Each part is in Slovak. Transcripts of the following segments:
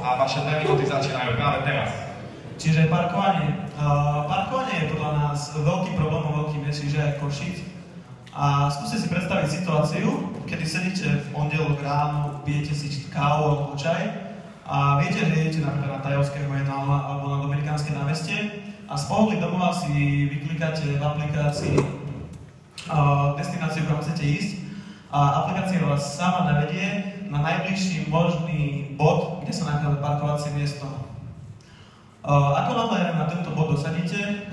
a vaše 2 minúty začínajú práve teraz. Čiže parkovanie. Parkovanie je podľa nás veľký problém, veľký mesíž aj Košíc. A skúste si predstaviť situáciu, kedy sedíte v pondelok ráno, pijete si kávu alebo čaj a viete, že idete napríklad na Tajovského alebo na Dominikánske námestie a z pohodlí domova si vyklikáte v aplikácii destináciu, kam chcete ísť a aplikácia vás sama navedie na najbližší možný bod, kde sa nachádza parkovacie miesto. Ako náhle na tento bod dosadíte,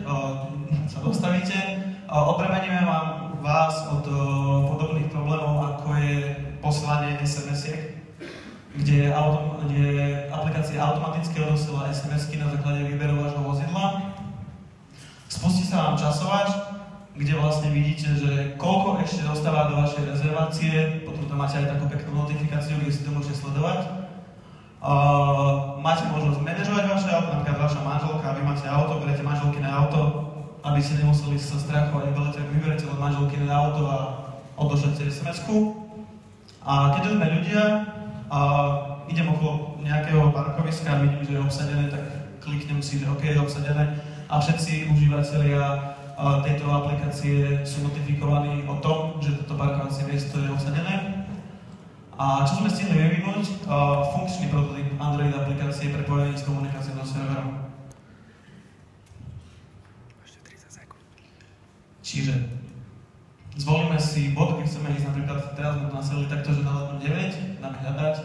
sa dostavíte, odbremeníme vás od podobných problémov, ako je posielanie SMS-iek, kde aplikácia automaticky odosiela SMS-ky na základe výberu vášho vozidla. Spustí sa vám časovač, kde vlastne vidíte, že koľko ešte dostáva do vašej rezervácie, potom tam máte aj takú peknú notifikáciu, kde si to môžete sledovať. Máte možnosť manažovať vaše auto, napríklad vaša manželka, vy máte auto, berete manželky na auto, aby ste nemuseli sa strachovať, vyberete od manželky na auto a odošlete SMS-ku. A keď sme ľudia a idem okolo nejakého parkoviska a vidím, že je obsadené, tak kliknem si, že OK, je obsadené a všetci užívateľia tejto aplikácie sú notifikovaní o tom, že toto parkovacie miesto je obsadené. A čo sme stihli vyvinúť? Funkčný prototyp Android aplikácie prepojený s komunikáciou so serverom. Čiže zvolíme si bod, keď chceme ísť, napríklad teraz sme to nasadili takto, že na letnú 9, dáme hľadať.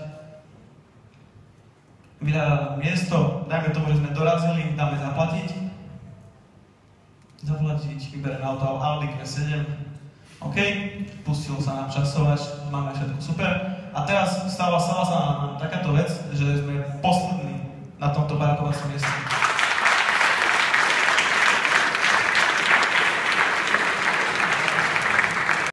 Vyhľadáme miesto, dajme tomu, že sme dorazili, dáme zaplatiť. Vyberiem auto Audi Q7. OK, pustil sa nám časovač, máme všetko super. A teraz stala sa nám takáto vec, že sme poslední na tomto parkovacom mieste.